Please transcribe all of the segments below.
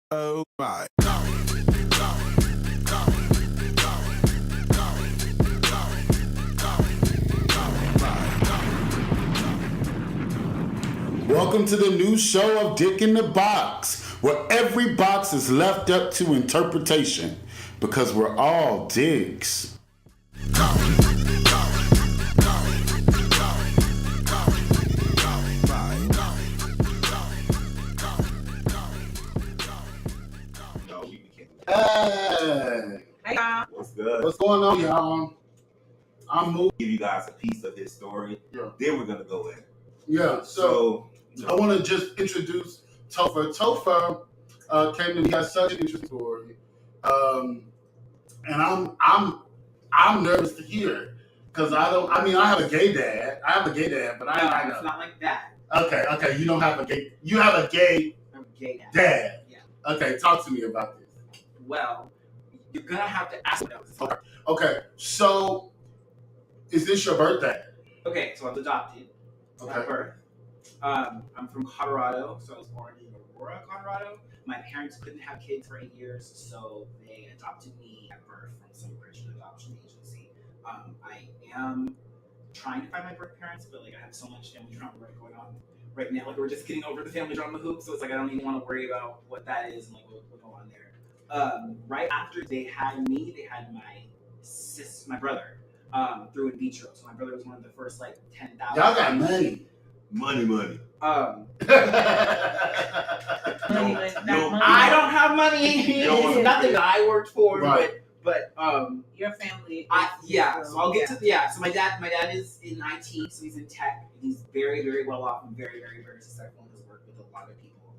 Oh my. Welcome to the new show of Dick in the Box, where every box is left up to interpretation, because we're all dicks. Hey, Hey y'all. What's good? what's going on, y'all? I'm moving. Give you guys a piece of his story. Yeah. Then we're gonna go in. Yeah, so I want to just introduce Topher. Topher came to me. He has such an interesting story, and I'm nervous to hear because I don't. I mean, I have a gay dad. But I It's not like that. Okay. You don't have a gay. You have a gay I'm gay now. dad. Yeah. Okay, talk to me about this. Well, you're gonna have to ask what else. Okay, so is this your birthday? Okay, so I was adopted Okay. at birth. I'm from Colorado, so I was born in Aurora, Colorado. My parents couldn't have kids for 8 years, so they adopted me at birth from some Christian adoption agency. I am trying to find my birth parents, but like I have so much family drama going on right now. Like we're just getting over the family drama hoop, so it's like I don't even want to worry about what that is and like what's going on there. Right after they had me, they had my brother through in vitro. So my brother was one of the first like 10,000. Y'all got money. Money. I don't have money. It's nothing that I worked for, Right. but Your family. So I'll get to So my dad is in IT, so he's in tech. He's very, very well off and very, very, very successful in his work with a lot of people.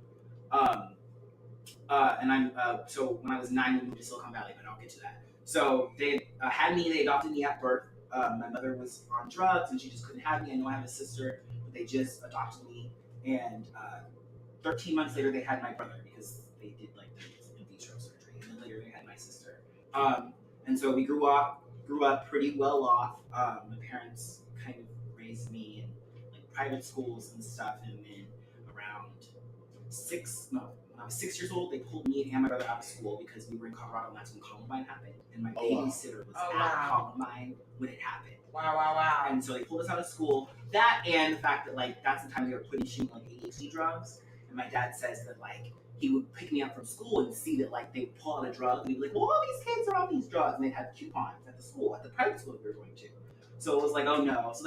And I'm so when I was 9, we moved to Silicon Valley, but I'll get to that. So they had me. They adopted me at birth. My mother was on drugs and she just couldn't have me. I know I have a sister, but they just adopted me. And 13 months later, they had my brother because they did like the in vitro surgery. And then later, they had my sister. And so we grew up pretty well off. My parents kind of raised me in like private schools and stuff. And then around when I was 6 years old, they pulled me and my brother out of school because we were in Colorado and that's when Columbine happened. And my babysitter was at Columbine when it happened. Wow. And so they pulled us out of school. That and the fact that like that's the time they were pushing like ADHD drugs. And my dad says that like he would pick me up from school and see that like they would pull out a drug and he'd be like, well, all these kids are on these drugs, and they had coupons at the private school that we were going to. So it was like, oh no. So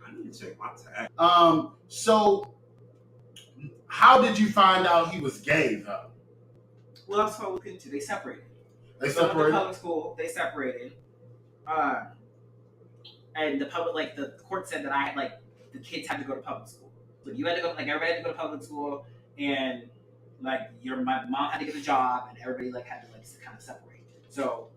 I need to check my tag. So how did you find out he was gay though? well, that's what I looked into. They separated. They So at the separated. public school, they separated. And the court said that I had like the kids had to go to public school. So you had to go, like everybody had to go to public school, and like my mom had to get a job, and everybody like had to like kind of separate. So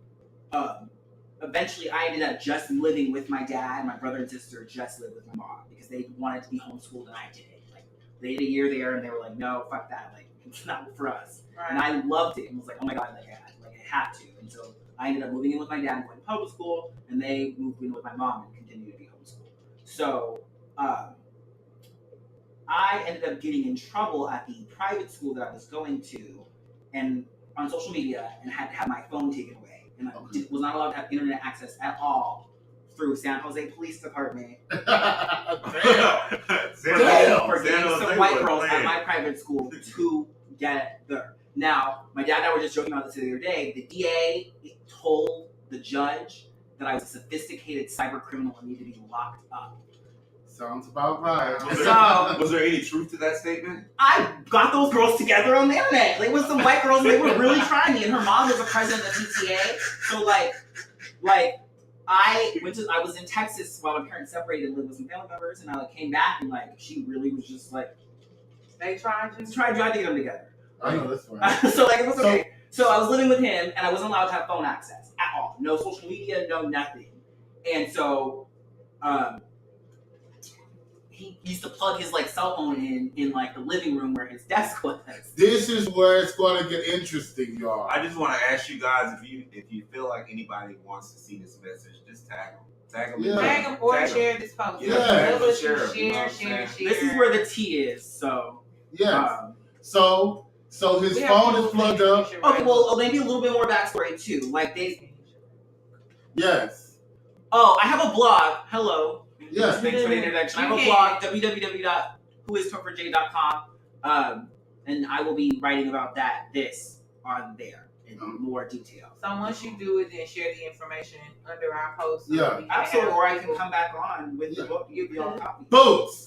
eventually, I ended up just living with my dad. And my brother and sister just lived with my mom because they wanted to be homeschooled, and I didn't. Like they did a year there, and they were like, "No, fuck that! Like it's not for us." Right. And I loved it, and was like, "Oh my god, like I had to." And so I ended up moving in with my dad and going to public school, and they moved in with my mom and continued to be homeschooled. So I ended up getting in trouble at the private school that I was going to, and on social media, and had to have my phone taken away, and I was not allowed to have internet access at all through San Jose Police Department. Damn. For getting some white girls at my private school together. Now, my dad and I were just joking about this the other day. The DA told the judge that I was a sophisticated cyber criminal and needed to be locked up. Sounds about right. Was there any truth to that statement? I got those girls together on the internet. They were some white girls, and they were really trying me. And her mom was the president of the PTA. So I was in Texas while my parents separated and lived with some family members, and I came back and she really was just like They tried you. tried to get them together. I know that's right. So it was okay. So I was living with him, and I wasn't allowed to have phone access at all. No social media, no nothing. And so he used to plug his cell phone in the living room where his desk was. This is where it's going to get interesting, y'all. I just want to ask you guys if you feel like anybody wants to see this message, just tag them. Tag them. Yeah. Tag them or Tag 'em. share this post. Yeah. Share. This is where the tea is. So Yes. So So his We have phone is full plugged name, up. you should Okay, write well, maybe a little bit more backstory too. Like they. Yes. Oh, I have a blog. Hello. Yeah. Thanks for the introduction. I have a blog, www.whoistopherj.com. And I will be writing about this on there in more detail. So once you do it, then share the information under our post. So Yeah. we can Absolutely. have Or I can people- come back on with the book. Give you all copies. Boots.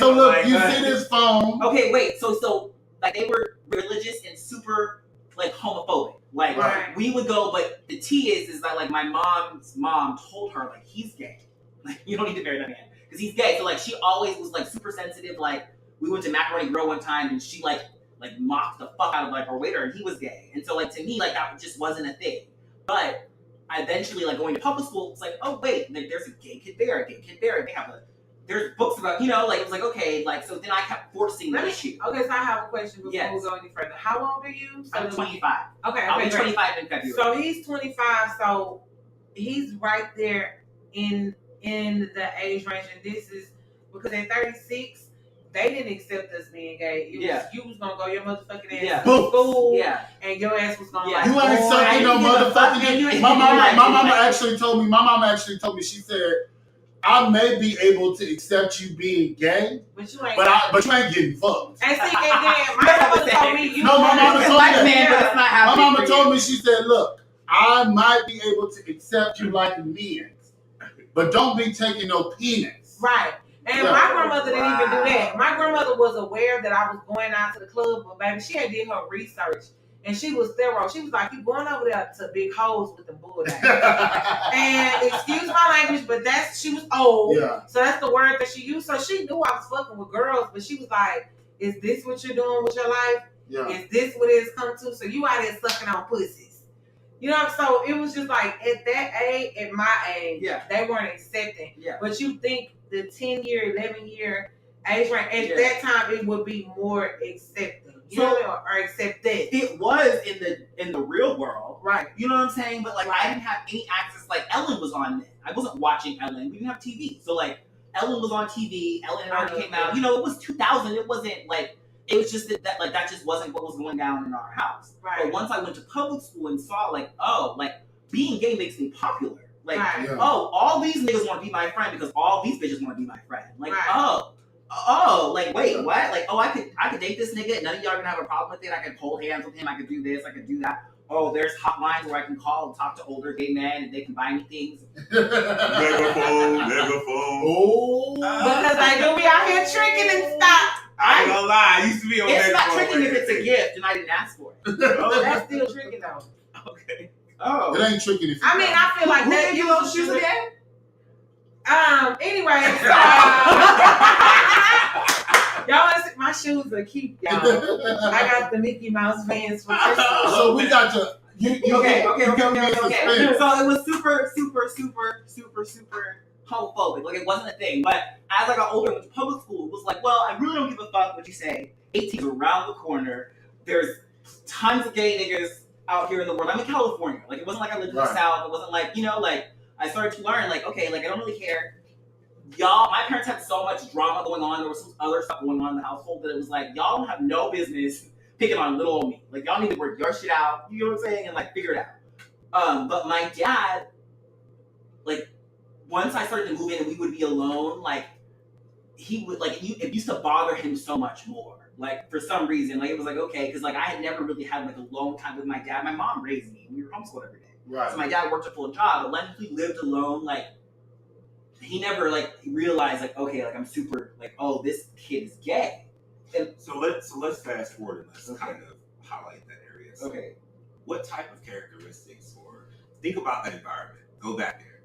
So look, you see this phone. Okay, wait. So like they were religious and super like homophobic. Like Right. we would go, but the T is that like my mom's mom told her like he's gay. Like you don't need to marry that man because he's gay. So like she always was like super sensitive. Like we went to Macaroni Grill one time and she like mocked the fuck out of like our waiter and he was gay. And so like to me like that just wasn't a thing. But I eventually like going to public school, it's like, oh wait, like there's a gay kid there, a gay kid there. They have there's books about, like it was like, okay, like so then I kept forcing the issue. Okay, so I have a question before Yes. we go any further. How old are you? I'm 25. Okay, I'll be great. 25 in February. So he's 25, so he's right there in the age range, and this is because at 36, they didn't accept us being gay. It was, you was gonna go your motherfucking ass to school, and your ass was gonna like. You ain't sucking no motherfucking. My mama actually told me. She said, I may be able to accept you being gay, but you ain't getting fucked. And see, and then my mama told me you. No, my mama told me that. My mama for told me, she said, look, I might be able to accept you like men, but don't be taking no penis. Right. And my grandmother didn't even do that. My grandmother was aware that I was going out to the club, but baby, she had did her research. And she was thorough. She was like, you going over there to big hoes with the bull. And excuse my language, but she was old. Yeah. So that's the word that she used. So she knew I was fucking with girls, but she was like, is this what you're doing with your life? Yeah. Is this what it's come to? So you out there sucking on pussies. You know, so it was just like at that age, at my age, they weren't accepting. Yeah. But you think the 10-year, 11-year age range, at that time it would be more accepting. Or accept that. It was in the real world. Right. You know what I'm saying? But like I didn't have any access. Like Ellen was on then. I wasn't watching Ellen. We didn't have TV. So like Ellen was on TV. Ellen and Archie came out. It was 2000. It wasn't like it was just that like that just wasn't what was going down in our house. Right. But once I went to public school and saw like, oh, like being gay makes me popular. Like, oh, all these niggas want to be my friend because all these bitches want to be my friend. Like, oh, like wait, what? Like, oh, I could date this nigga and none of y'all are gonna have a problem with it. I could hold hands with him. I could do this. I could do that. Oh, there's hotlines where I can call and talk to older gay men and they can buy me things. Megaphone. Oh, because I do be out here tricking and stuff. I ain't gonna lie, I used to be on It's not tricking if it's a gift and I didn't ask for it. Oh, that's still tricking though. Okay. Oh, it ain't tricking if you. I mean, I feel like that. You those shoes again? Anyway, y'all want to see my shoes are cute, y'all. I got the Mickey Mouse Vans for Christmas. So we got to. Okay. So it was super homophobic. Like it wasn't a thing. But as I got older and went to public school, it was like, well, I really don't give a fuck what you say. 18's around the corner. There's tons of gay niggas out here in the world. I'm in California. Like it wasn't like I lived in the South. It wasn't like, like I started to learn like, okay, like I don't really care. Y'all, my parents had so much drama going on. There was some other stuff going on in the household that it was like, y'all have no business picking on little old me. Like y'all need to work your shit out. You know what I'm saying? And like figure it out. But my dad, like once I started to move in and we would be alone, like he would like it used to bother him so much more. Like for some reason, like it was like okay, because like I had never really had like alone time with my dad. My mom raised me. We were homeschooled every day. Right. So my dad worked a full job, but when he lived alone, like he never like realized like okay, like I'm super like oh this kid is gay. And so let's fast forward and let's kind of highlight that area. So okay. What type of characteristics or think about that environment? Go back there.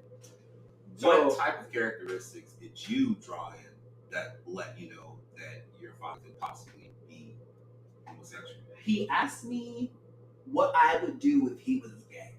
So, what type of characteristics did you draw in that let you know that your father could possibly be homosexual? He asked me what I would do if he was gay.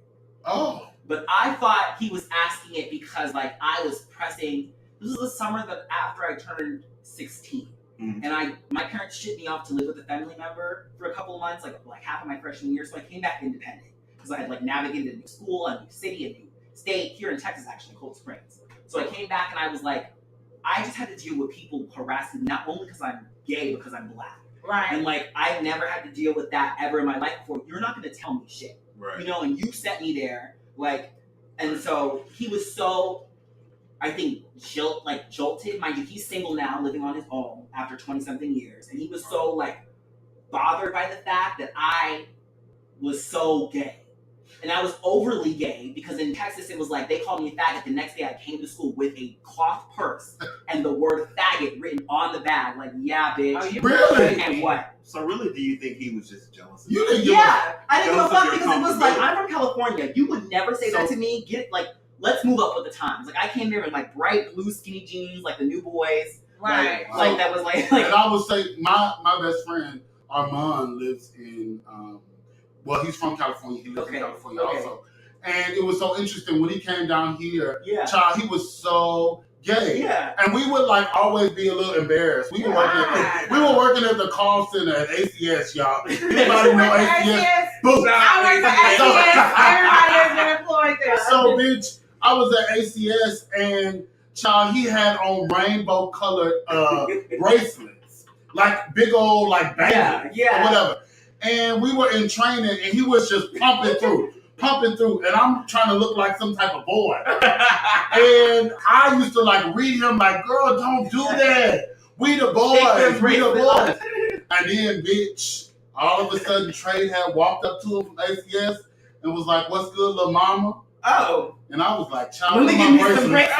Oh. But I thought he was asking it because like I was pressing. This was the summer that after I turned 16. Mm-hmm. And my parents shipped me off to live with a family member for a couple of months, like half of my freshman year. So I came back independent because I had like navigated a new school, a new city, a new state here in Texas, actually, Cold Springs. So I came back and I was like, I just had to deal with people harassing me, not only because I'm gay, because I'm black. Right. And like, I've never had to deal with that ever in my life before. You're not going to tell me shit. Right. You know, and you sent me there. Like, and so he was so, I think, jolted. Mind you, he's single now, living on his own after 20-something years. And he was so, like, bothered by the fact that I was so gay. And I was overly gay because in Texas it was like they called me a faggot. The next day I came to school with a cloth purse and the word faggot written on the bag. Like, yeah, bitch. Oh, you really? And what? So really, do you think he was just jealous? You didn't Yeah, I didn't give a Jealous of fuck your because it was like, comfortability. I'm from California. You would never say that to me. Let's move up with the times. Like, I came there in like bright blue skinny jeans, like the new boys. Right. Like that was like And I would say my best friend Armand lives in well, he's from California. He lives in California also. And it was so interesting when he came down here. Yeah. Child, he was so gay. Yeah. And we would like always be a little embarrassed. We were working at the call center at ACS, y'all. Anybody know ACS? Boom. I worked at ACS. Everybody has been employed there. So, bitch, I was at ACS and child, he had on rainbow colored bracelets, like big old like bangles or whatever. And we were in training, and he was just pumping through. And I'm trying to look like some type of boy. And I used to like read him like, girl, don't do that. We the boys. We the boys. And then, bitch, all of a sudden, Trey had walked up to him from ACS and was like, what's good, little mama? Oh. And I was like, child, let me give me some bracelets.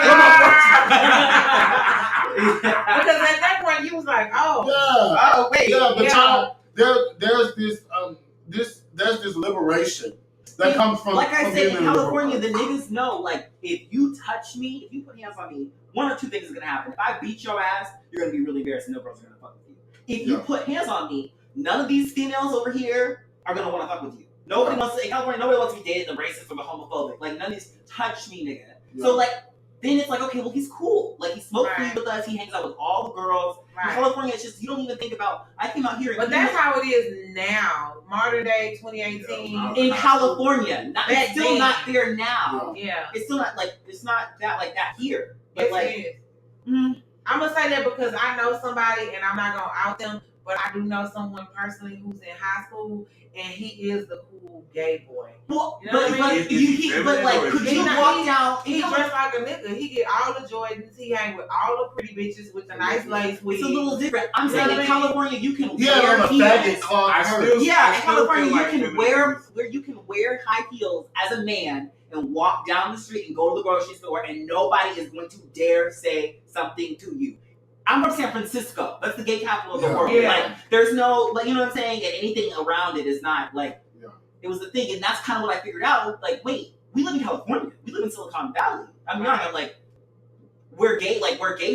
Because at that point, you was like, oh. Yeah. Oh, wait. Yeah, but child, there's this liberation that comes from. Like I said, in being California, the niggas know, like, if you touch me, if you put hands on me, one or two things is gonna happen. If I beat your ass, you're gonna be really embarrassed and no girls are gonna fuck with you. If you put hands on me, none of these females over here are gonna wanna fuck with you. Nobody wants to, in California, nobody wants to be dated and racist or homophobic. Like, none of these touch me, nigga. Yeah. So, like, then it's like, okay, well, he's cool. Like, he smokes weed with us. He hangs out with all the girls. Right. In California, it's just, you don't even think about, I came out here. But that's how it is now. Modern day, 2018. Yeah, in California. It's still not there now. Yeah. It's still not, like, it's not that, like, that here. But, yes, like, it is. I'm going to say that because I know somebody, and I'm not going to out them, but I do know someone personally who's in high school, and he is the cool gay boy. Well, you know what I mean? Could you walk down? He dressed like a nigga. He get all the Jordans. He hang with all the pretty bitches with the nice lace wig. It's a little different. I'm saying in California, you can wear heels. Yeah, in California, you can wear high heels as a man and walk down the street and go to the grocery store, and nobody is going to dare say something to you. I'm from San Francisco. That's the gay capital of the world. Yeah. Like, there's no, like, you know what I'm saying? And anything around it is not, like, it was the thing. And that's kind of what I figured out. Like, wait, we live in California. We live in Silicon Valley. I'm not, like, where gay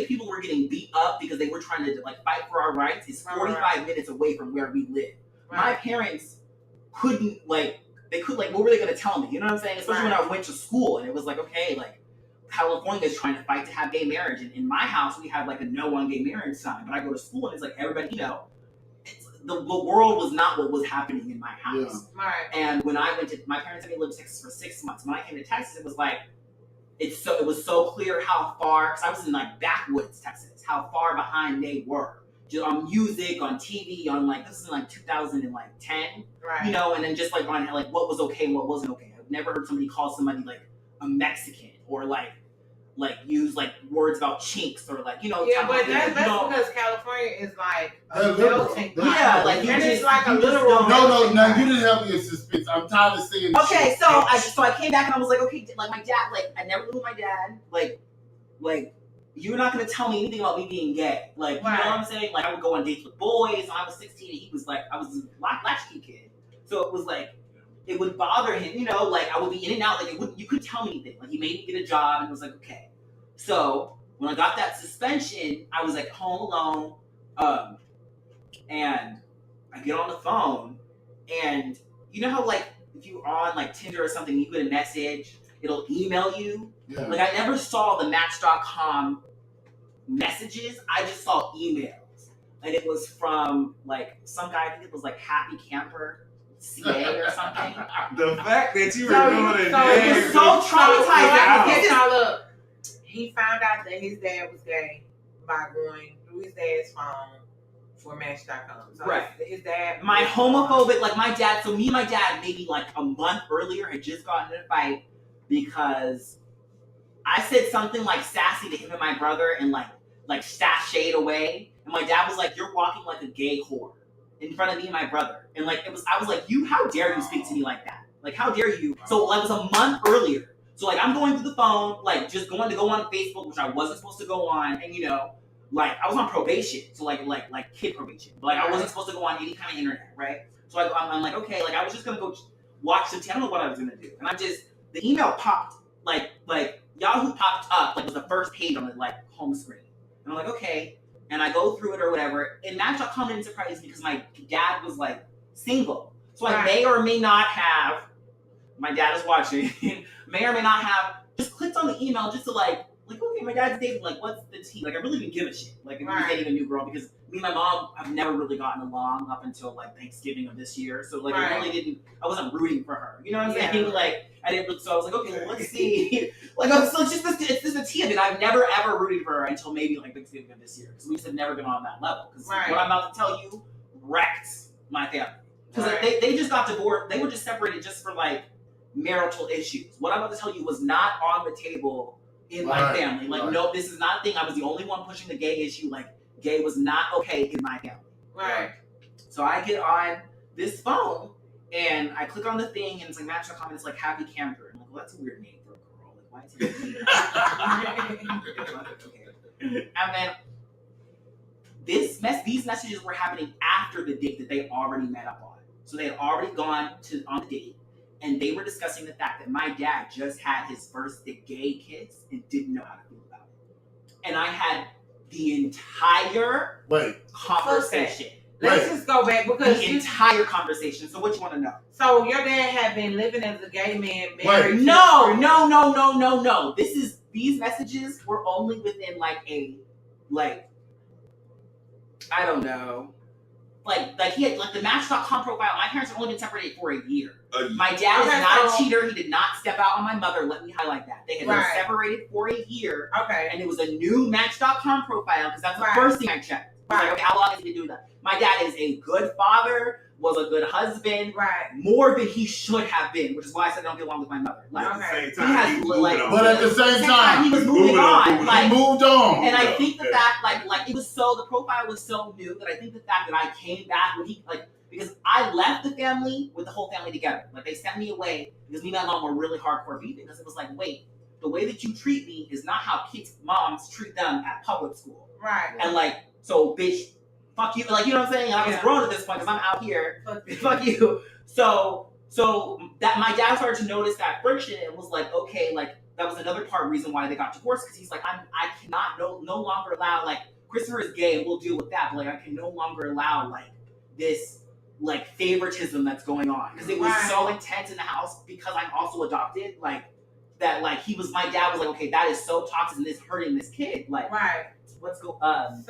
people were getting beat up because they were trying to, like, fight for our rights is 45 minutes away from where we live. Right. My parents couldn't, like, what were they going to tell me? You know what I'm saying? Especially when I went to school. And it was like, okay, like, California is trying to fight to have gay marriage. And in my house, we have like a no on gay marriage sign. But I go to school and it's like everybody, you know, the world was not what was happening in my house. Yeah. Right. And when I went to, my parents had me live in Texas for 6 months. When I came to Texas, it was like, it was so clear how far, because I was in like backwoods Texas, how far behind they were. Just on music, on TV, on like, this is like 2010, right. You know, and then just like on like what was okay and what wasn't okay. I've never heard somebody call somebody like a Mexican or like use like words about chinks or like, you know. Yeah, but that's because California is like a melting pot. Yeah, like and it's like a literal. No, you didn't have me in suspense. I'm tired of seeing. Okay, so I came back and I was like, okay, like my dad, like I never lived with my dad, like you're not gonna tell me anything about me being gay, like you know what I'm saying? Like I would go on dates with boys. When I was 16, and he was like, I was a latchkey kid, so it was like. It would bother him, you know, like I would be in and out, like you couldn't tell me anything. Like he made me get a job and it was like, okay. So when I got that suspension, I was like home alone, and I get on the phone and you know how like if you're on like Tinder or something, you get a message, it'll email you. Yeah. Like I never saw the Match.com messages, I just saw emails. And it was from like some guy, I think it was like Happy Camper. CA or something. The fact that you were doing it, it was so traumatizing. He found out that his dad was gay by going through his dad's phone for Match.com. So right. Is that my homophobic, like my dad, so me and my dad maybe like a month earlier had just gotten in a fight because I said something like sassy to him and my brother and like sashayed away. And my dad was like, "You're walking like a gay whore in front of me and my brother." And like, I was like, how dare you speak to me like that? Like, how dare you? So like, it was a month earlier. So like, I'm going through the phone, like just going to go on Facebook, which I wasn't supposed to go on. And like I was on probation. So like kid probation. But like I wasn't supposed to go on any kind of internet, right? So I'm like, okay, like I was just going to go watch the channel, what I was going to do. And the email popped, like Yahoo popped up, like was the first page on the like home screen. And I'm like, okay. And I go through it or whatever. And Match.com didn't surprise me because my dad was like single. So I may or may not have, my dad is watching, may or may not have just clicked on the email just to like, okay, my dad's dating, like, what's the tea? Like, I really didn't give a shit. Like, if he's dating a new girl, because me and my mom have never really gotten along up until, like, Thanksgiving of this year. So, like, I really I wasn't rooting for her. You know what I'm saying? Like, I didn't, so I was like, okay, well, let's see. Like, so it's just the tea of it. I've never, ever rooted for her until maybe, like, Thanksgiving of this year. Because we just have never been on that level. Because what I'm about to tell you wrecked my family. Because they just got divorced. They were just separated just for, like, marital issues. What I'm about to tell you was not on the table in my family. Like, no, this is not a thing. I was the only one pushing the gay issue. Like, gay was not okay in my family. Right. So I get on this phone and I click on the thing and it's like Match.com and it's like Happy Camper. I'm like, well, that's a weird name for a girl. Like, why is it? And then these messages were happening after the date that they already met up on. So they had already gone on the date. And they were discussing the fact that my dad just had his first gay kiss and didn't know how to feel about it. And I had the entire conversation. Let's just go back because the entire conversation. So what you want to know? So your dad had been living as a gay man, married. No. These messages were only within I don't know. Like he had the Match.com profile. My parents had only been separated for a year. My dad is not a cheater. He did not step out on my mother. Let me highlight that. They had been separated for a year. Okay. And it was a new Match.com profile because that's the first thing I checked. Like, okay, how long has he been doing that? My dad is a good father, was a good husband, more than he should have been, which is why I said I don't get along with my mother. Like, at the same time, but at the same time, he was moving on. He moved on. And I think the fact, it was the profile was so new that I think the fact that I came back when because I left the family with the whole family together. Like, they sent me away because me and my mom were really hardcore beefing because it was like, wait, the way that you treat me is not how kids' moms treat them at public school. Right. And so bitch, fuck you. Like, you know what I'm saying? And I was grown at this point because I'm out here. Fuck you. So that my dad started to notice that friction and was like, okay, that was another reason why they got divorced because he's like, I cannot no longer allow Christopher is gay and we'll deal with that, but I can no longer allow this favoritism that's going on because it was so intense in the house because I'm also adopted that my dad was like, okay, that is so toxic and this hurting this kid what's going on.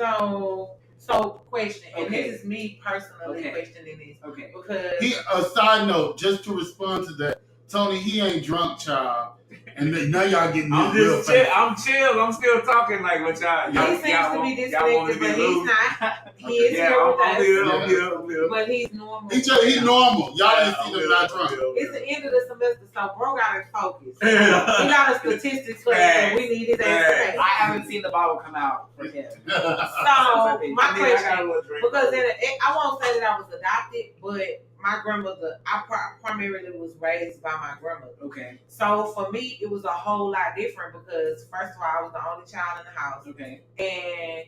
So question, and this is me personally questioning this. Okay. Because a side note, just to respond to that, Tony, he ain't drunk, child. And now y'all getting real chill. I'm chill. I'm still talking what y'all. He seems to be disconnected, but he's not. He is here with us. I'm here. But he's normal. He's normal. Y'all ain't seen him not drunk. It's the end of the semester, so bro got to focus. He got a statistics class, so we need his ass. I haven't seen the bottle come out for him. So my question, because I won't say that I was adopted, but my grandmother, I primarily was raised by my grandmother. Okay. So for me, it was a whole lot different because first of all, I was the only child in the house. Okay. And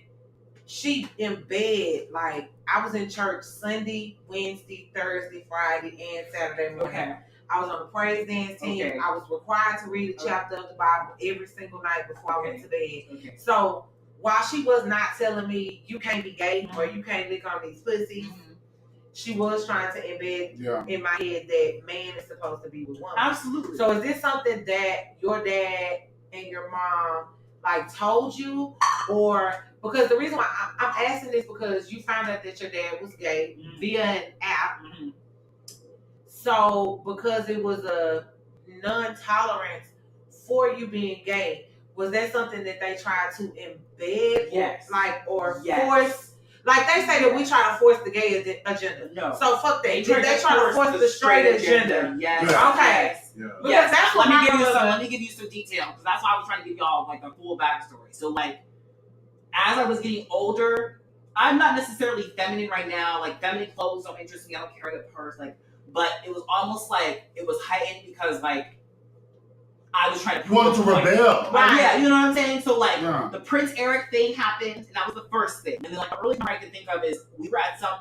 she in bed, I was in church Sunday, Wednesday, Thursday, Friday, and Saturday morning. Okay. I was on the praise dance team. Okay. I was required to read a chapter of the Bible every single night before I went to bed. Okay. So while she was not telling me you can't be gay or you can't lick on these pussies, she was trying to embed in my head that man is supposed to be with woman. Absolutely. So is this something that your dad and your mom told you, or because the reason why I'm asking this because you found out that your dad was gay via an app. So because it was a non-tolerance for you being gay, was that something that they tried to embed? Yes. Force? Like they say that we try to force the gay agenda. No. So fuck that. They try to force the straight agenda. Yes. Okay. Yeah. Because that's what let me give you some detail because that's why I was trying to give y'all like the full backstory. So like, as I was getting older, I'm not necessarily feminine right now. Like feminine clothes don't interest me. I don't carry a purse. Like, but it was almost like it was heightened because like I was trying to. You wanted to rebel. Right. Yeah, you know what I'm saying? So like the Prince Eric thing happened, and that was the first thing. And then like the earliest I can think of is we were at some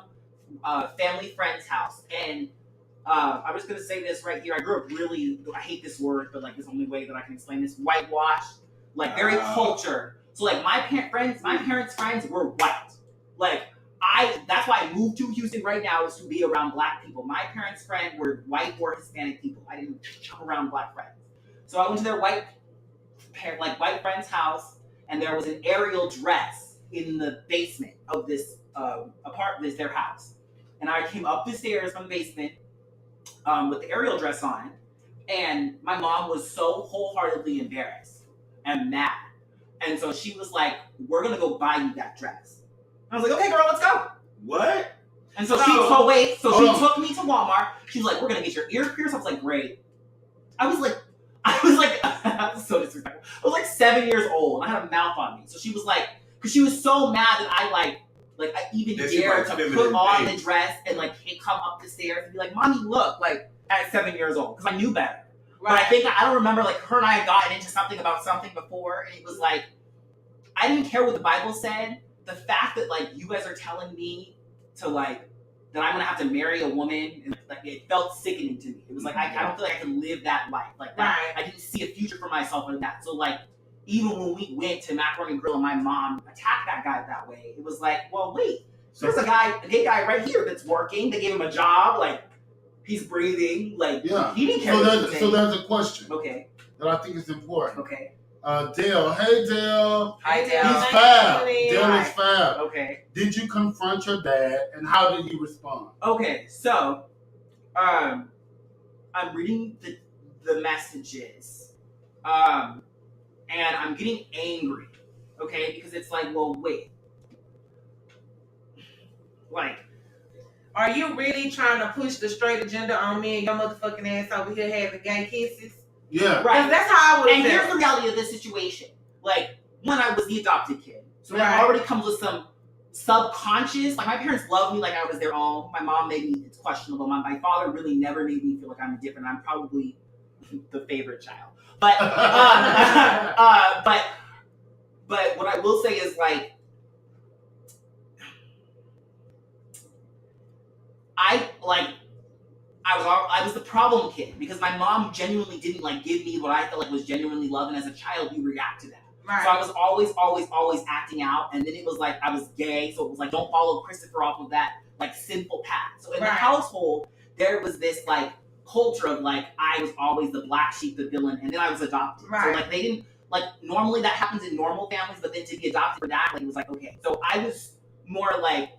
family friend's house, and I'm just gonna say this right here. I grew up really, I hate this word, but like it's the only way that I can explain this. Whitewashed, like very cultured. So like my parents' friends were white. Like that's why I moved to Houston right now is to be around black people. My parents' friends were white or Hispanic people. I didn't come around black friends. So I went to their white friend's house, and there was an aerial dress in the basement of this apartment, their house. And I came up the stairs from the basement with the aerial dress on, and my mom was so wholeheartedly embarrassed and mad. And so she was like, "We're gonna go buy you that dress." And I was like, "Okay, girl, let's go." What? And so she took me to Walmart. She was like, "We're gonna get your ear pierced." I was like, "Great." I was like, so disrespectful. I was like 7 years old. I had a mouth on me. So she was like, because she was so mad that I even dared to put on the dress and like come up the stairs and be like, "Mommy, look," like at 7 years old, because I knew better. Right. But I don't remember like her and I had gotten into something about something before, and it was like, I didn't care what the Bible said. The fact that like you guys are telling me to like that I'm gonna have to marry a woman, and like it felt sickening to me. It was like I don't feel like I can live that life like that. Right. I didn't see a future for myself in that. So like even when we went to Macaroni Grill and my mom attacked that guy that way, it was like, well, wait, there's a gay guy right here that's working. They gave him a job, like he's breathing, like he didn't care. So there's a question. Okay. That I think is important. Okay. Dale. Hey, Dale. Hi, Dale. He's fab. Dale is fab. Okay. Did you confront your dad, and how did he respond? Okay, so, I'm reading the messages, and I'm getting angry, okay, because it's like, well, wait, like, are you really trying to push the straight agenda on me and your motherfucking ass over here having gay kisses? Yeah. Right. That's how I would have. And here's the reality of this situation. Like, when I was the adopted kid, so that already comes with some subconscious, like my parents loved me like I was their own. My mom made me, it's questionable. My father really never made me feel like I'm different. I'm probably the favorite child. But, but what I will say is like, I was the problem kid because my mom genuinely didn't like give me what I felt like was genuinely love, and as a child you react to that. Right. So I was always acting out, and then it was like I was gay, so it was like don't follow Christopher off of that like sinful path. So in the household there was this like culture of like I was always the black sheep, the villain, and then I was adopted. Right. So like they didn't like normally that happens in normal families, but then to be adopted for that, like it was like okay. So I was more like,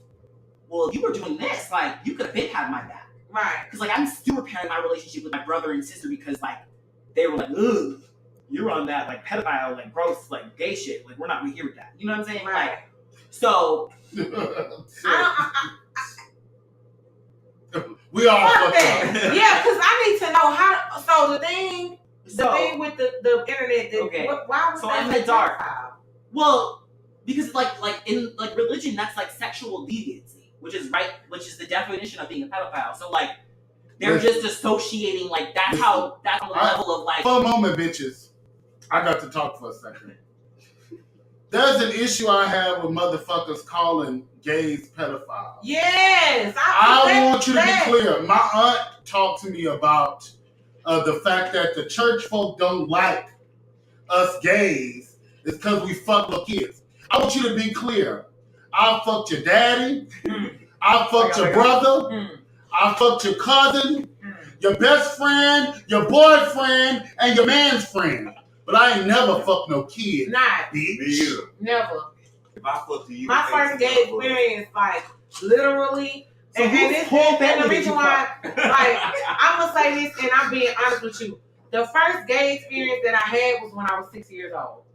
well, if you were doing this, like you could have been had my back. Right. Because like I'm still repairing my relationship with my brother and sister because like they were like, ugh, you're on that like pedophile, like gross, like gay shit. Like we're not here with that. You know what I'm saying? Right. Like, so we all fucked up. Yeah, because I need to know how. So the thing with the internet. Okay. Why was that in the dark? Well, because like in like religion, that's like sexual deviancy. Which is the definition of being a pedophile. So like they're just associating like that's on the level of like. For a moment, bitches, I got to talk for a second. There's an issue I have with motherfuckers calling gays pedophiles. Yes, I want you to be clear. My aunt talked to me about the fact that the church folk don't like us gays is because we fuck little kids. I want you to be clear. I fucked your daddy. I fucked your brother. I fucked your cousin, your best friend, your boyfriend, and your man's friend. But I ain't never fucked no kid. Not. Bitch. Never. If I fucked you, my first gay experience, like literally, so and the reason why, like, I'm gonna say this, and I'm being honest with you. The first gay experience that I had was when I was 6 years old,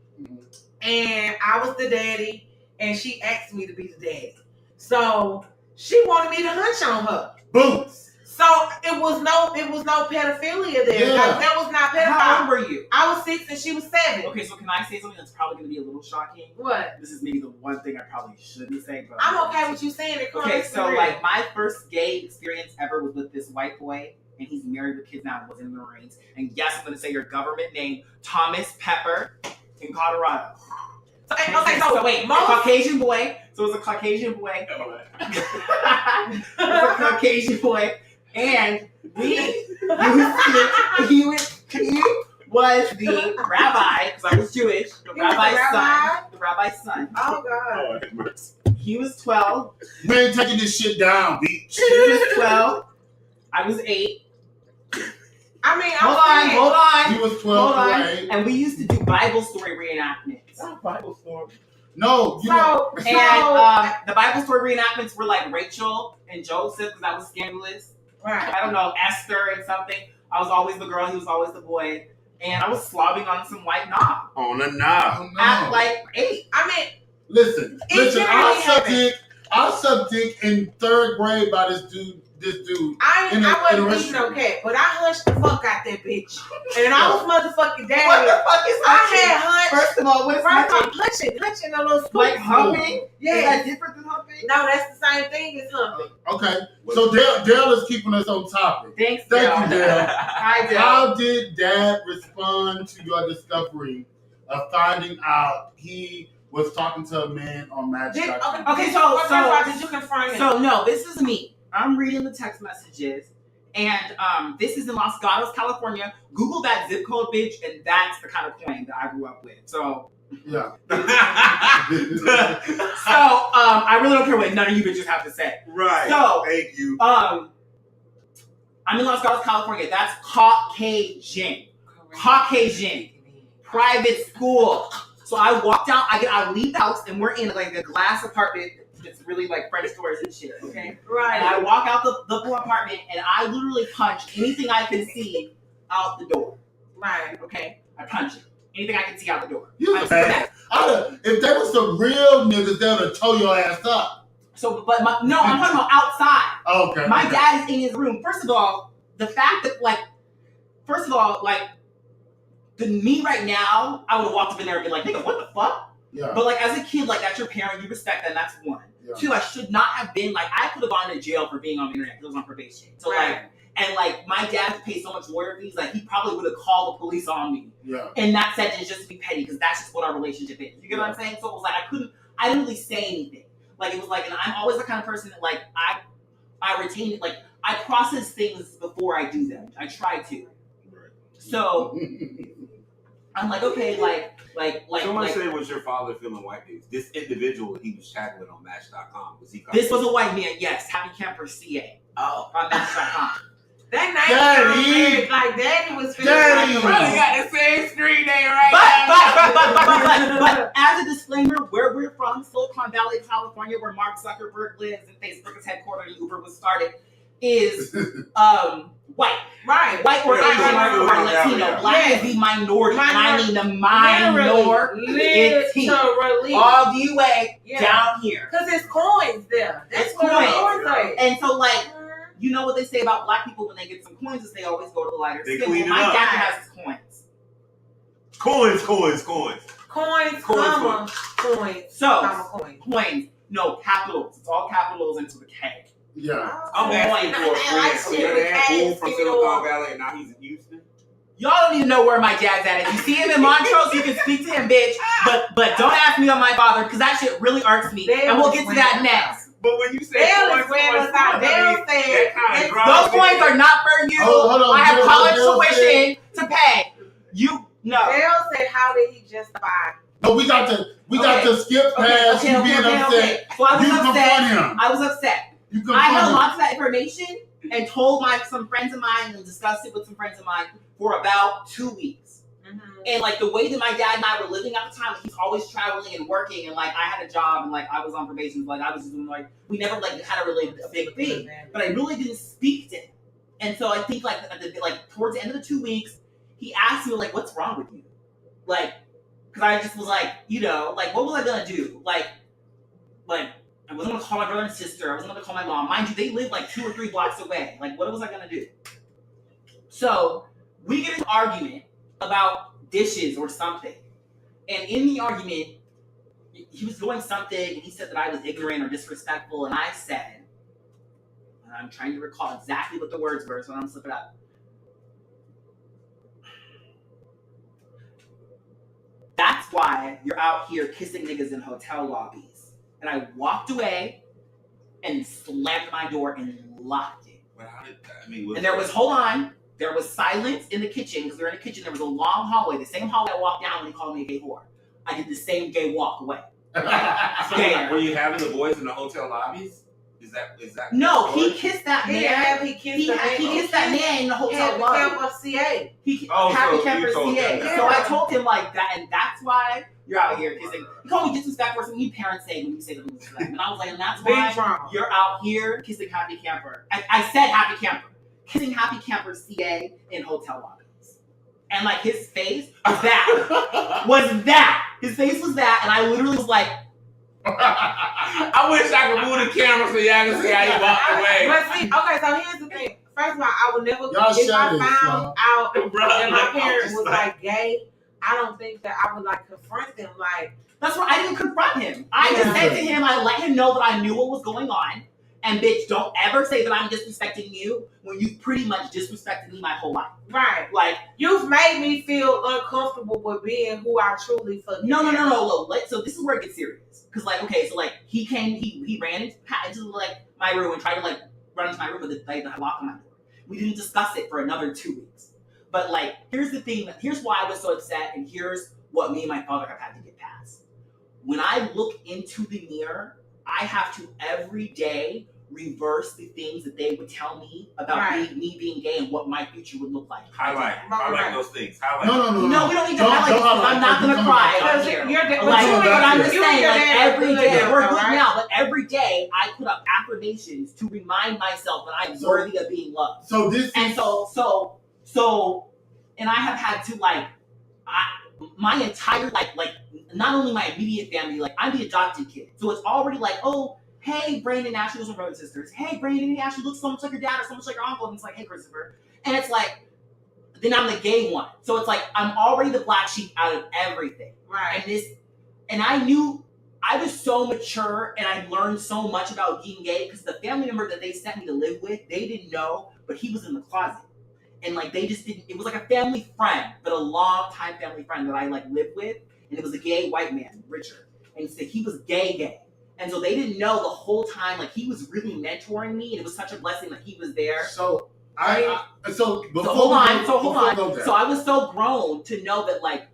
and I was the daddy. And she asked me to be the daddy. So she wanted me to hunch on her. Boots. So it was no pedophilia there. Yeah. Like, that was not pedophile. How old were you? I was 6 and she was 7. Okay, so can I say something that's probably going to be a little shocking? What? This is maybe the one thing I probably shouldn't say, but I'm okay with you saying it. Okay, so like my first gay experience ever was with this white boy, and he's married with kids now and was in the Marines. And yes, I'm going to say your government name, Thomas Pepper, in Colorado. So wait, Caucasian boy. So it was a Caucasian boy. It was a Caucasian boy. And he was the rabbi, because I was Jewish, the rabbi's son. Oh, God. He was 12. We ain't taking this shit down, bitch. He was 12. I was 8. I mean, hold on. He was 12. Hold on. Right? And we used to do Bible story reenactments. Bible story. No, the Bible story reenactments were like Rachel and Joseph, because that was scandalous. Right. I don't know, Esther and something. I was always the girl, he was always the boy. And I was slobbing on some white knob. On a knob. Oh, no. At like 8. I mean, listen. I sucked dick in 3rd grade by this dude. I wasn't eating no cat, but I hunched the fuck out that bitch. And I was motherfucking daddy. What the fuck is hunching? I had hunch. First of all, what is hunching? Hunching a little spoon. Like humping? Yeah. Is that different than humping? No, that's the same thing as humping. Okay. So Dale is keeping us on topic. Thank you, Dale. Hi, Dale. How did Dad respond to your discovery of finding out he was talking to a man on Match.com? Okay, so did you confirm it? So no, this is me. I'm reading the text messages, and this is in Los Gatos, California. Google that zip code, bitch, and that's the kind of coin that I grew up with. So yeah. I really don't care what none of you bitches have to say. Right. So thank you. I'm in Los Gatos, California. That's Caucasian. Caucasian. Private school. So I walked out. I leave the house, and we're in like a glass apartment. It's really like French doors and shit, okay? Right. And I walk out the apartment, and I literally punch anything I can see out the door. Right. Okay? I punch it. Anything I can see out the door. If there was some real niggas, they would have tore your ass up. So, I'm talking about outside. Okay. My dad is in his room. First of all, the fact that, me right now, I would have walked up in there and been like, nigga, what the fuck? Yeah. But, like, as a kid, like, that's your parent, you respect that, and that's one. Yeah. 2, I should not have been, like, I could have gone to jail for being on the internet because I was on probation. So, right. My dad had to pay so much lawyer fees, like, he probably would have called the police on me. Yeah. And that sentence just to be petty, because that's just what our relationship is. You get what I'm saying? So, it was like, I didn't really say anything. Like, it was like, and I'm always the kind of person that, like, I retain it, like, I process things before I do them. I try to. Right. So, I'm like, okay, Someone said, was your father feeling white days? This individual he was chatting with on Match.com, was he? This was a white man, yes. Happy Camper CA. Oh. On Match.com. That night, Daddy was feeling like, probably got the same screen name right but as a disclaimer, where we're from, Silicon Valley, California, where Mark Zuckerberg lives and Facebook is headquartered and Uber was started, is white. Right. White or Asian or Latino. Black is the minority. I mean the minority. Literally. All the way down here. Because it's coins there. That's what coins are. And so, like, you know what they say about black people when they get some coins is they always go to the lighter skin. Clean it my up. dad has his coins. Coins, comma, coins. So, coins. No, capitals. It's all capitals into the K. Yeah. I'm asking for a friend. So your dad moved from Silicon Valley and now he's in Houston? Y'all don't even know where my dad's at. If you see him in Montrose, you can speak to him, bitch. But don't ask me on my father, because that shit really irks me. And we'll get to that next. But when you say those coins are not for you. Hold on, I have college tuition to pay. You no. Dale said, how did he justify? No, we got to skip past you being upset. So I was upset. I held on to that information and told some friends of mine and discussed it with some friends of mine for about 2 weeks. Mm-hmm. And like the way that my dad and I were living at the time, he's always traveling and working, and like I had a job and like I was on probation, like I was just doing like we never like had a really a big thing, but I really didn't speak to him. And so I think like towards the end of the 2 weeks, he asked me like, "What's wrong with you?" Like, because I just was like, you know, like what was I gonna do? Like I wasn't gonna call my brother and sister. I wasn't gonna call my mom. Mind you, they live like 2 or 3 blocks away. Like, what was I gonna do? So we get into an argument about dishes or something, and in the argument, he was doing something, and he said that I was ignorant or disrespectful, and I said, and I'm trying to recall exactly what the words were, so I'm gonna slip it up. That's why you're out here kissing niggas in hotel lobbies. And I walked away and slammed my door and locked it. But how did that, I mean, and there was, hold on, there was silence in the kitchen, because we were in the kitchen. There was a long hallway, the same hallway I walked down when he called me a gay whore. I did the same gay walk away. So, like, were you having the boys in the hotel lobbies? Is that no, he kissed that man. He kissed that man in the hotel lobby. Happy Camper CA. Happy Camper CA. Yeah. So I told him like that, and that's why you're out here kissing. He called me disrespectful for something parents say when you say the things to them. And I was like, and that's why you're out here kissing Happy Camper. I said Happy Camper. Kissing Happy Camper CA in hotel lobbies. And like his face was that. His face was that, and I literally was like, I wish I could move the camera so y'all can see how you walked away. But see, okay, so here's the thing. First of all, I would never, if I found out that my parent was like gay, I don't think that I would like confront them. Like, that's why I didn't confront him. I just said to him, I let him know that I knew what was going on. And bitch, don't ever say that I'm disrespecting you when you pretty much disrespected me my whole life. Right. Like, you've made me feel uncomfortable with being who I truly fucking am. No. So this is where it gets serious. Cause like, okay, so like he came, he ran into like my room and tried to like run into my room with the lock on my door. We didn't discuss it for another 2 weeks. But like, here's the thing. Here's why I was so upset, and here's what me and my father have had to get past. When I look into the mirror, I have to every day reverse the things that they would tell me about me being gay and what my future would look like. Highlight those things. No, we don't need to highlight those things. I'm not going to cry out here. But I'm just saying, like, every day, we're good now, but every day I put up affirmations to remind myself that I'm worthy of being loved. So this and so, and I have had to, like, my entire, like, not only my immediate family, like, I'm the adopted kid. So it's already like, oh, hey, Brandon and Ashley, those are brothers and sisters. Hey, Brandon and Ashley look so much like your dad or so much like your uncle. And it's like, hey, Christopher. And it's like, then I'm the gay one. So it's like, I'm already the black sheep out of everything. Right. And I knew, I was so mature and I learned so much about being gay because the family member that they sent me to live with, they didn't know, but he was in the closet. And like, they just didn't, it was like a family friend, but a long time family friend that I like lived with. And it was a gay white man, Richard. And so he was gay. And so they didn't know the whole time, like, he was really mentoring me, and it was such a blessing that he was there. So hold on. So I was so grown to know that, like,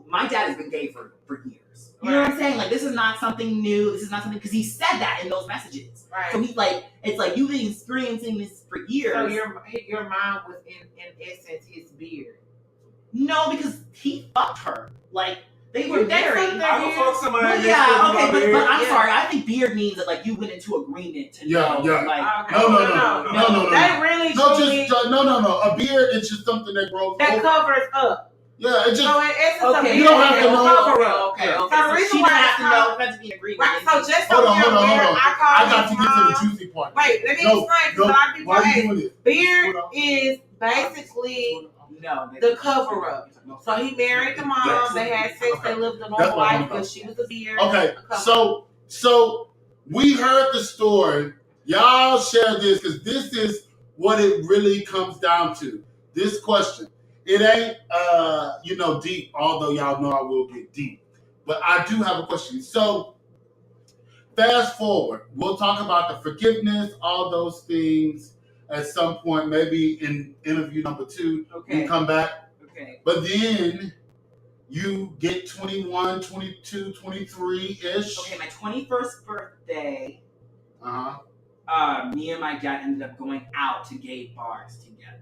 my dad has been gay for years. You know what I'm saying? Like, this is not something new. This is not something, because he said that in those messages. Right. So he's like, it's like, you've been experiencing this for years. So your mom was in essence his beard. No, because he fucked her. Like, they were married. I would fuck somebody. Yeah, okay, but I'm sorry. I think beard means that like you went into agreement to know. Yeah. Like, No. They really no. A beard is just something that grows. That covers up. Yeah, it just. So in essence, you don't have to know. Okay. So the reason why have to know that's to be agreement. Right. So just so hold on. I got to get to the juicy part. Wait, let me explain because a lot of people ask. Beard is basically the cover up. So he married the mom. They had sex. They lived a normal life because she was a beard. Okay, so we heard the story. Y'all share this because this is what it really comes down to. This question. It ain't deep, although y'all know I will get deep. But I do have a question. So fast forward. We'll talk about the forgiveness, all those things at some point, maybe in interview number 2. Okay. You come back. Okay. But then you get 21, 22, 23-ish. Okay, my 21st birthday, me and my dad ended up going out to gay bars together.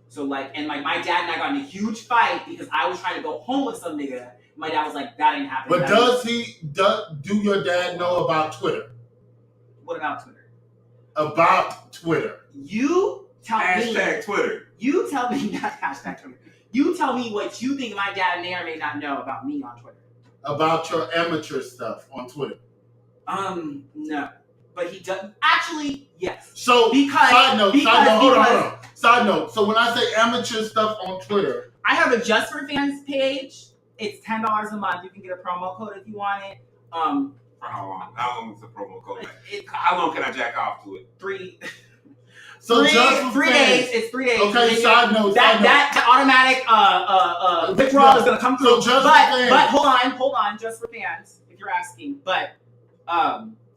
So like, and like my dad and I got in a huge fight because I was trying to go home with some nigga. My dad was like, that ain't happening. But do your dad know about Twitter? What about Twitter? About Twitter. You tell me. Hashtag Twitter. You tell me, not hashtag Twitter. You tell me what you think my dad may or may not know about me on Twitter. About your amateur stuff on Twitter. No. But he does. Actually, yes. So, side note, hold on. Side note. So when I say amateur stuff on Twitter, I have a Just for Fans page. It's $10 a month. You can get a promo code if you want it. For how long? How long is the promo code? How long can I jack off to it? 3 days. It's 3 days. Okay, side note. That automatic withdrawal is gonna come through. But hold on, Just for Fans, if you're asking. But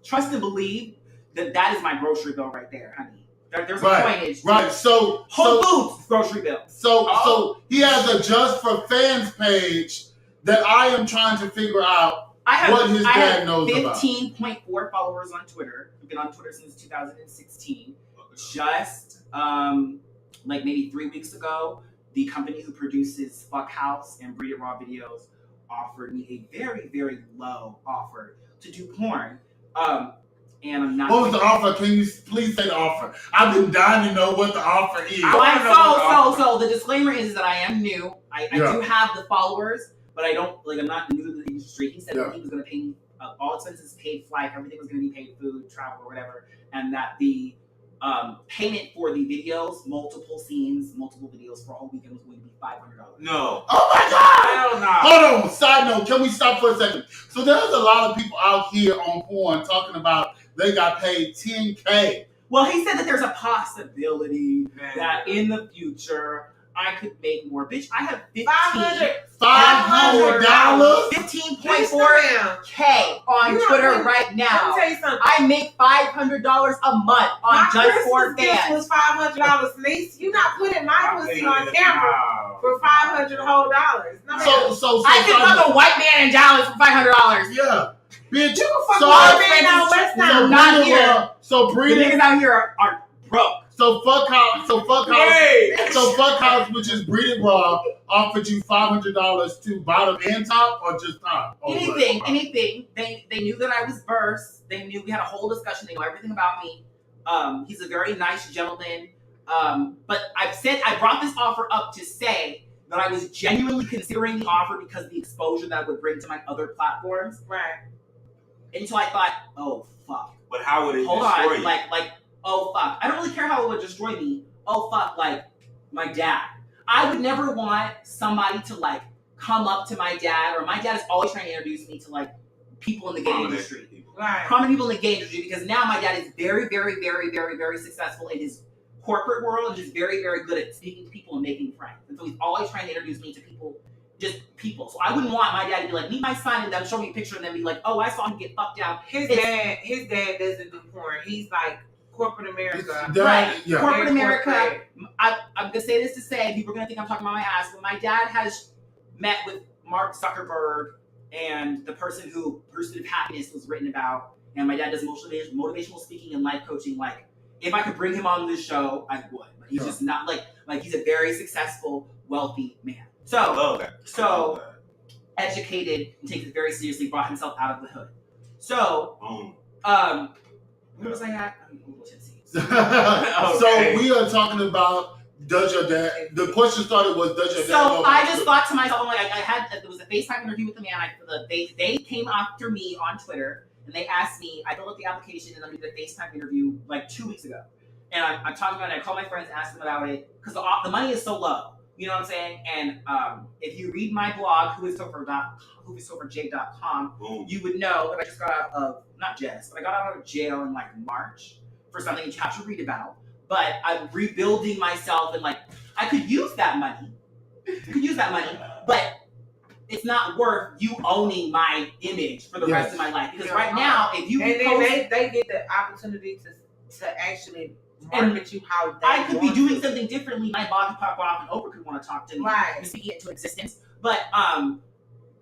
trust and believe that is my grocery bill right there, honey. There's a coinage. Right. So Whole Foods grocery bill. So he has a Just for Fans page that I am trying to figure out what his dad knows about. 15.4 followers on Twitter. I've been on Twitter since 2016. Just like maybe 3 weeks ago, the company who produces Fuck House and Breed It Raw videos offered me a very, very low offer to do porn. And I'm not. What was the offer? Can you please say the offer? I've been dying to know what the offer is. So the disclaimer is that I am new. I do have the followers, but I'm not new to the industry. He said that he was going to pay me all expenses paid, flight, everything was going to be paid, food, travel, or whatever, and that the payment for the videos, multiple scenes, multiple videos for a whole weekend was going to be $500. No. Oh my God! Hell no. Hold on. Side note. Can we stop for a second? So there's a lot of people out here on porn talking about they got paid $10K. Well, he said that there's a possibility that in the future I could make more. Bitch, I have $500. $15.4K on Twitter right now. Let me tell you something. I make $500 a month on Just for Fans. Was $500, niece. You not putting my pussy on camera for $500 whole dollars. No, so I can fuck a white man in Dallas for $500. Yeah. Bitch, you can fuck a white man out West now. Not here. So Breed It. The niggas out here are broke. So fuck house, which is Breed It Raw, offered you $500 to bottom and top, or just top? Anything. They knew that I was versed. They knew we had a whole discussion. They know everything about me. He's a very nice gentleman. But I brought this offer up to say that I was genuinely considering the offer because of the exposure that it would bring to my other platforms. Right. Until I thought, oh fuck. But how would it destroy you? Like, oh fuck. I don't really care how it would destroy me. Oh fuck, like my dad. I would never want somebody to like come up to my dad, or my dad is always trying to introduce me to like people in the gay industry. Right. Prominent people in the gay industry, because now my dad is very, very, very, very, very successful in his corporate world and just very, very good at speaking to people and making friends. And so he's always trying to introduce me to people. Just people. So I wouldn't want my dad to be like, meet my son, and then show me a picture and then be like, oh, I saw him get fucked out. His dad doesn't do porn. He's like corporate America. Right. Yeah. Corporate America. I'm gonna say this to say people are gonna think I'm talking about my ass, but my dad has met with Mark Zuckerberg and the person who Pursuit of Happiness was written about, and my dad does motivational speaking and life coaching. Like, if I could bring him on this show, I would. But he's just not like he's a very successful, wealthy man. So educated and takes it very seriously, brought himself out of the hood. So, where was I at? I'm a little tipsy. So we are talking about, does your dad, the question started was, does your dad So I just thought to myself, there was a FaceTime interview with the man. They came after me on Twitter, and they asked me, I filled out the application, and I did a FaceTime interview like 2 weeks ago. And I'm talking about it, I called my friends, asked them about it, because the money is so low. You know what I'm saying? And if you read my blog, whoistopherj.com, you would know that I just got out of, but I got out of jail in like March for something that you have to read about. But I'm rebuilding myself, and like, I could use that money. But it's not worth you owning my image for the rest of my life. Because right now, if you they get the opportunity to actually market you how they I could be doing something differently. My blog could pop off, and Oprah could want to talk to me, and speak it into existence. But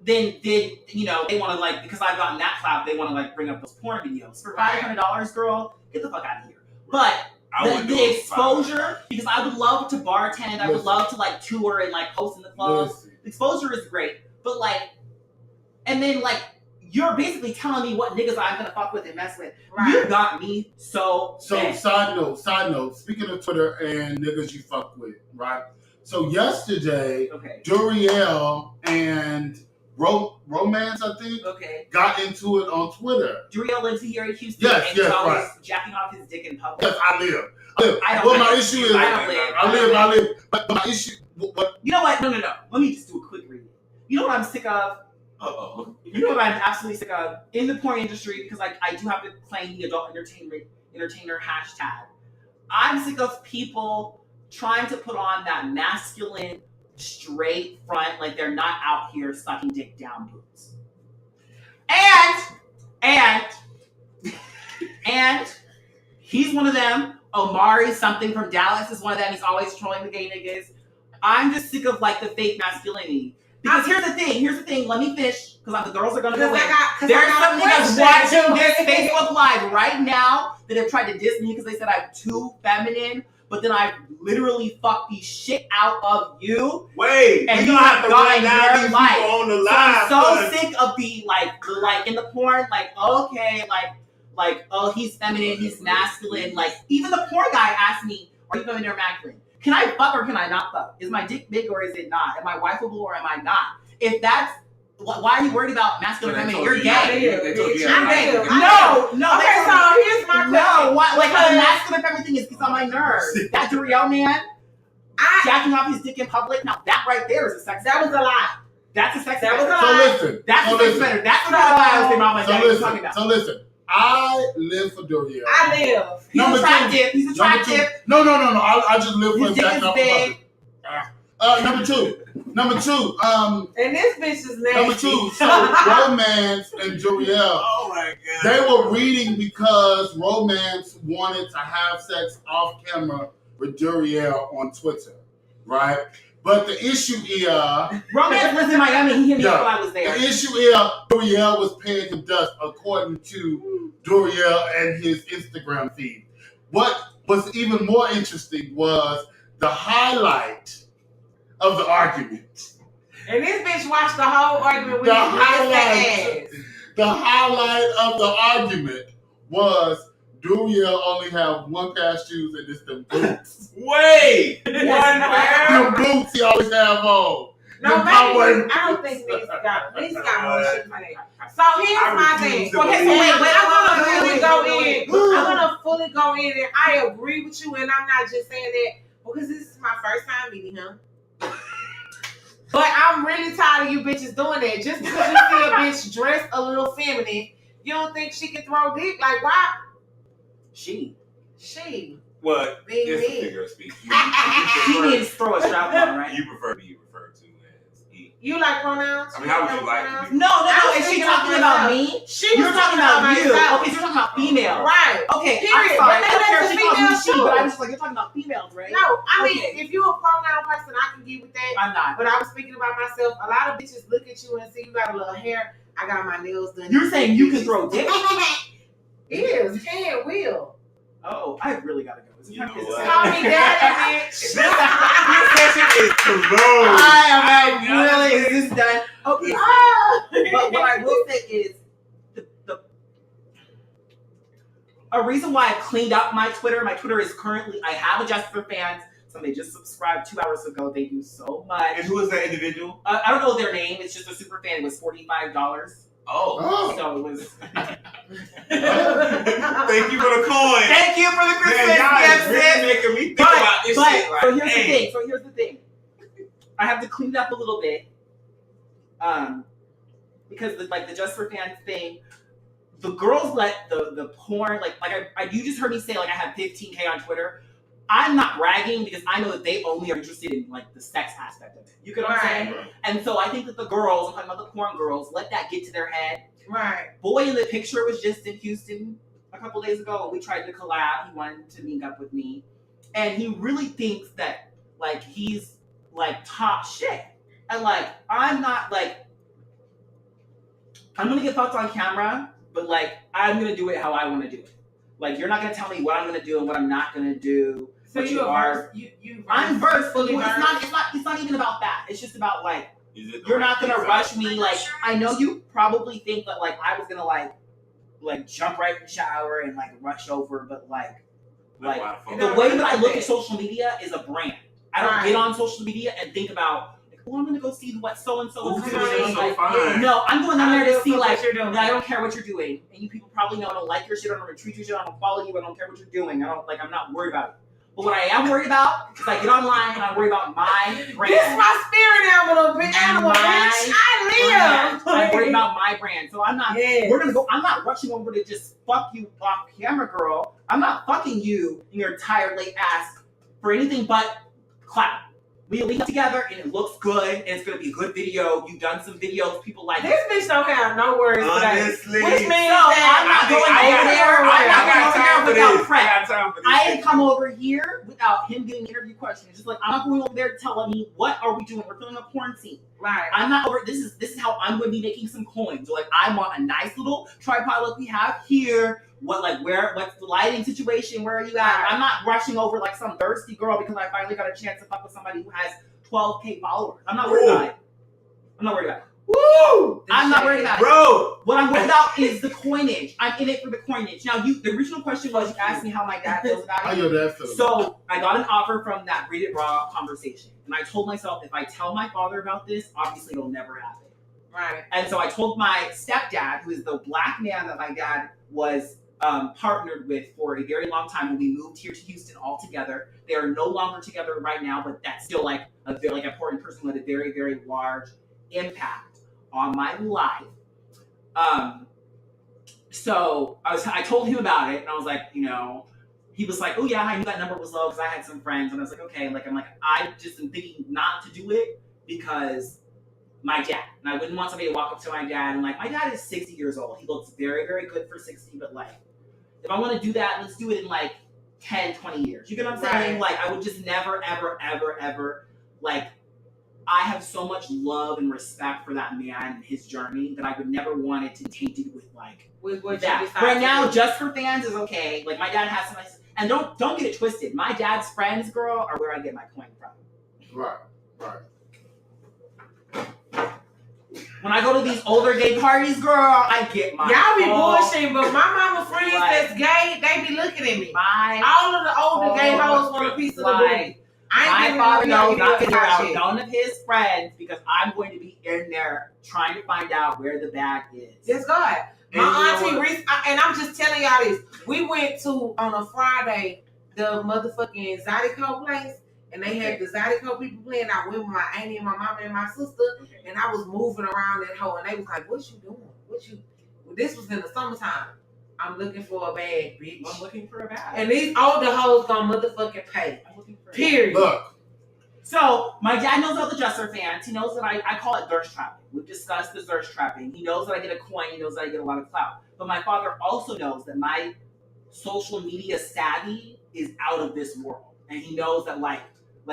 then you know, they want to, like, because I've gotten that clout, they want to like bring up those porn videos for $500, girl. Get the fuck out of here. But the exposure, because I would love to bartend, I would love to like tour and like host in the clubs. The exposure is great, but like, and then like, you're basically telling me what niggas I'm gonna fuck with and mess with. Right. You got me so side note. Speaking of Twitter and niggas you fuck with, right? So yesterday, Duriel and Romance, I think, Okay. got into it on Twitter. Juriel lives here in Houston. Yes, and yes, he's always right. jacking off his dick in public. Yes, I live. I don't Well, live. my issue is I live. But my issue, what? You know what? No. Let me just do a quick read. You know what I'm sick of? Uh-oh. You know what I'm absolutely sick of in the porn industry, because like I do have to claim the adult entertainer hashtag. I'm sick of people trying to put on that masculine, straight front, like they're not out here sucking dick down boots. And he's one of them. Omari something from Dallas is one of them. He's always trolling the gay niggas. I'm just sick of like the fake masculinity. Because here's the thing. Let me finish, because the girls are gonna go in. There's some niggas watching this Facebook Live right now that have tried to diss me because they said I'm too feminine, but then I literally fucked the shit out of you. Wait, and you don't have to run down these people on the live. So I'm so sick of being like in the porn, like okay, like oh he's feminine, he's masculine. Like even the porn guy asked me, "Are you feminine or masculine? Can I fuck or can I not fuck? Is my dick big or is it not? Am I wifeable or am I not? If that's why are you worried about masculine or feminine? You're gay. I'm gay. No. Okay, so here's my question. No, like the masculine feminine thing is because on my nerves. That Juriel man jacking off his dick in public. Now that right there is a sex. That was a lie. That's a sex. That was a So lie. listen. That's a sex better. That's what I was thinking about my dad talking about. So listen. I live for Juriel. I live. He's attractive. He's attractive. No. I just live for his dick is big. Number two. And this bitch is nasty. Number two. So Romance and Juriel. Oh my god. They were reading because Romance wanted to have sex off camera with Juriel on Twitter, right? But the issue is Romance lives in Miami. He hit me up while I was there. The issue is Juriel was paying him dust according to Juriel and his Instagram feed. What was even more interesting was the highlight of the argument. And this bitch watched the whole argument with The highlight of the argument was Juriel only have one pair of shoes and it's them boots. Wait! Them boots he always have on. No, maybe, I don't think Nick's got more shoes than that. So here's my thing. Okay, so wait, I want to fully go in and I agree with you, and I'm not just saying that because this is my first time meeting him. But I'm really tired of you bitches doing that. Just because you see a bitch dressed a little feminine, you don't think she can throw dick? Like, why? She. What? It's a figure of speech. She needs to throw a strap on, right? You prefer to be referred to as he. You like pronouns? I mean, how would you like to be? No. Is she talking about me? You're talking about you. Okay, so you're talking about female. Right. Okay, period. I'm sorry. But I don't care if she calls me she, too. but I'm just like, you're talking about females, right? No, I mean, if you're a pronoun person, I can get with that. I'm not. But I was speaking about myself. A lot of bitches look at you and see you got a little hair. I got my nails done. You're saying you can throw dick? Can, will. Oh, I really gotta go. You know what? Call me daddy, bitch. This session is closed. I am really. Is this done? Okay. But what I will say is a reason why I cleaned up my Twitter. My Twitter is currently, I have adjusted for fans. Somebody just subscribed 2 hours ago. Thank you so much. And who is that individual? I don't know their name. It's just a super fan. It was $45. Oh. So it was. Thank you for the coin. Thank you for the Christmas gift, gift, really making me think about this shit. Like, so here's the thing. I have to clean it up a little bit. Because the Just for Fans thing, the girls let the porn you just heard me say like I have 15K on Twitter. I'm not bragging because I know that they only are interested in like the sex aspect of it. You get what I'm saying? And so I think that the girls, I'm talking about the porn girls, let that get to their head. Right. Boy in the picture was just in Houston a couple days ago and we tried to collab. He wanted to meet up with me. And he really thinks that like he's like top shit. And like I'm not like I'm gonna get fucked on camera, but like I'm gonna do it how I wanna do it. Like you're not gonna tell me what I'm gonna do and what I'm not gonna do. So you are I'm versed, but it's not even about that. It's just about like you're not gonna rush me. Like I know you probably think that like I was gonna like jump right in the shower and like rush over, but like the way that I look at social media is a brand. I don't get on social media and think about I'm gonna go see what so and so is Ooh, doing. so fine. No, I'm going down there to see like you're doing. I don't care what you're doing, and you people probably know I don't like your shit, I don't retweet your shit, I don't follow you, I don't care what you're doing. I'm not worried about it. But what I am worried about is I get online and I worry about my brand. This is my spirit animal, bitch. I live. I'm worried about my brand. So I'm not. Yes. We're gonna go. I'm not rushing over to just fuck you off camera, girl. I'm not fucking you in your tired late ass for anything but clout. We link together and it looks good and it's gonna be a good video. You've done some videos, people like This bitch don't have no words Honestly. today. Which means I'm not going over there. I got time for without this. prep. I got time for this. I didn't come over here without him getting interview questions. Just like I'm not going over there telling me what are we doing. We're filming a quarantine. Right. I'm not over. This is how I'm going to be making some coins. Or like I want a nice little tripod like we have here. What's the lighting situation? Where are you at? Right. I'm not rushing over like some thirsty girl because I finally got a chance to fuck with somebody who has 12K followers. I'm not worried about it. I'm not worried about it. Woo! I'm not worried about it. Bro! What I'm worried about is the coinage. I'm in it for the coinage. Now, the original question was you asked me how my dad feels about How it. your dad feels? So I got an offer from that Read It Raw conversation. And I told myself if I tell my father about this, obviously it'll never happen. Right. And so I told my stepdad, who is the black man that my dad was partnered with for a very long time when we moved here to Houston all together. They are no longer together right now, but that's still like a very important person with a very, very large impact on my life. So I told him about it and I was like, he was like, oh yeah, I knew that number was low because I had some friends. And I was like, okay. I just am thinking not to do it because my dad. And I wouldn't want somebody to walk up to my dad and my dad is 60 years old. He looks very, very good for 60, but if I want to do that, let's do it in 10, 20 years. You get what I'm saying? Right. I would just never, ever, ever, ever, I have so much love and respect for that man and his journey that I would never want it to taint it with what that. you decide Right to now, do. just for fans is okay. My dad has some nice, and don't get it twisted. My dad's friends, girl, are where I get my coin from. Right. When I go to these older gay parties, girl, I get my Y'all be whole- bullshitting, but my mama friends that's gay, they be looking at me. My All of the older gay hoes want a piece of the booty. My father knows not to get hear out none of his friends because I'm going to be in there trying to find out where the bag is. Yes, God. And My you know auntie what? Reese, and I'm just telling y'all this. We went to, on a Friday, the motherfucking Zydeco place, and they had the Zydeco people playing. I went with my auntie and my mama and my sister, and I was moving around that hole, and they was like, what you doing? This was in the summertime. I'm looking for a bag, bitch. I'm looking for a bag. And these older hoes gonna motherfucking pay. I'm looking for a bag. Period. Look. So, my dad knows about the dresser fans. He knows that I call it thirst trapping. We've discussed the thirst trapping. He knows that I get a coin. He knows that I get a lot of clout. But my father also knows that my social media savvy is out of this world. And he knows that,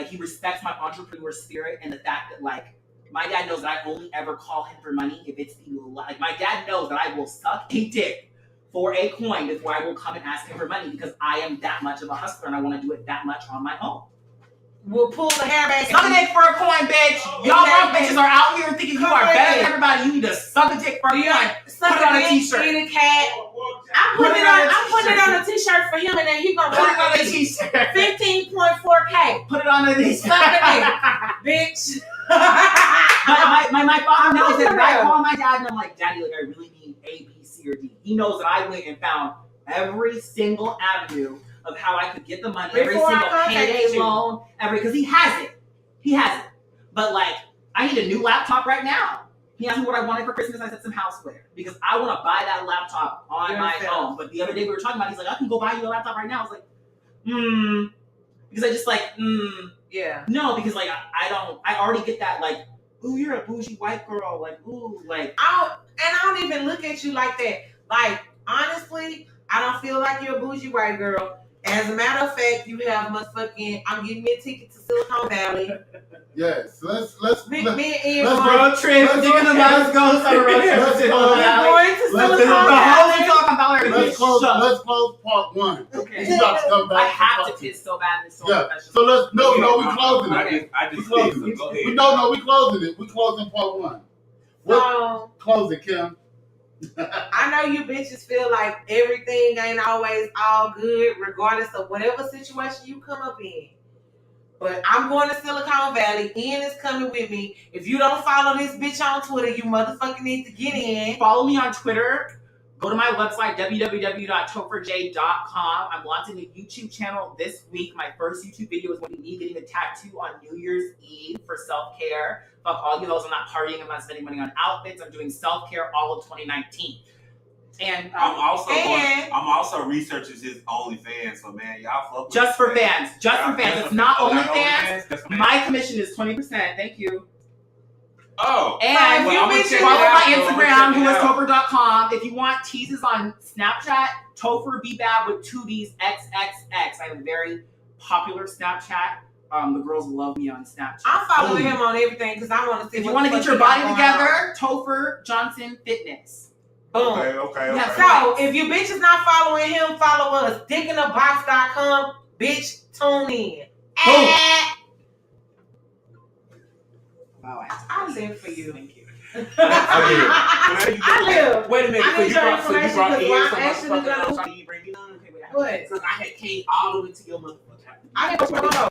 he respects my entrepreneur spirit and the fact that, my dad knows that I only ever call him for money if it's my dad knows that I will suck a dick for a coin before I will come and ask him for money because I am that much of a hustler and I want to do it that much on my own. We'll pull the hair back. Suck a dick for a coin, bitch. Y'all broke bitches are out here thinking you are better than everybody. You need to suck a dick for a coin. Put it on a t-shirt. Eat a cat. I'm putting it on a t-shirt for him, and then he gonna Put it on rock a it. t-shirt. 15.4K. Put it on a t-shirt. Suck a dick, bitch. my father knows that if I call my dad and I'm like, Daddy, I really need A, B, C, or D. He knows that I went and found every single avenue of how I could get the money, every Before I single contact payday you. loan, because he has it. But I need a new laptop right now. He asked me what I wanted for Christmas. I said some houseware because I want to buy that laptop on my own. But the other day we were talking about it, he's like, I can go buy you a laptop right now. I was like, because I just Yeah. no, because I already get that ooh, you're a bougie white girl, ooh, I don't even look at you like that. Honestly, I don't feel like you're a bougie white girl. As a matter of fact, you have motherfucking. I'm getting me a ticket to Silicon Valley. Yes, let's Me and Ian let's going. road trip. let's Thinking go- about us going on a road trip. let's to go- Silicon Valley. We're going to Let's Silicon do The the whole Valley. Silicon Valley are let's close shut. let's close part one. Okay. He's about to come back. I have to part piss so bad. It's so Yeah. professional. So let's we closing it. I We just closing did, it. so go ahead. We closing it. We closing part one. Close it, Kim. I know you bitches feel like everything ain't always all good, regardless of whatever situation you come up in. But I'm going to Silicon Valley. Ian is coming with me. If you don't follow this bitch on Twitter, you motherfucking need to get in. Follow me on Twitter. Go to my website, www.topherj.com. I'm launching a YouTube channel this week. My first YouTube video is going to be me getting a tattoo on New Year's Eve for self-care. Fuck all you hoes, I'm not partying, I'm not spending money on outfits. I'm doing self-care all of 2019. And I'm also researching his OnlyFans, so man, y'all fuck with just for fans. Just for fans. It's not OnlyFans. My commission is 20%. Thank you. Oh. And follow my Instagram, who is Topher.com. If you want teases on Snapchat, Topher BBAB with 2 B's XXX. I have a very popular Snapchat. The girls love me on Snapchat. I'm following him on everything because I want to see. If you want to get your body together, Topher Johnson Fitness. Boom. Okay. Yeah, so if you bitches not following him, follow us. Dickinthebox.com. Bitch, tune in. Wow, I live for you. Thank you. I live. Wait a minute. I need your information because in I'm some actually motherfucking gonna. else. What? Because I had came all the way to your motherfucker. I didn't know.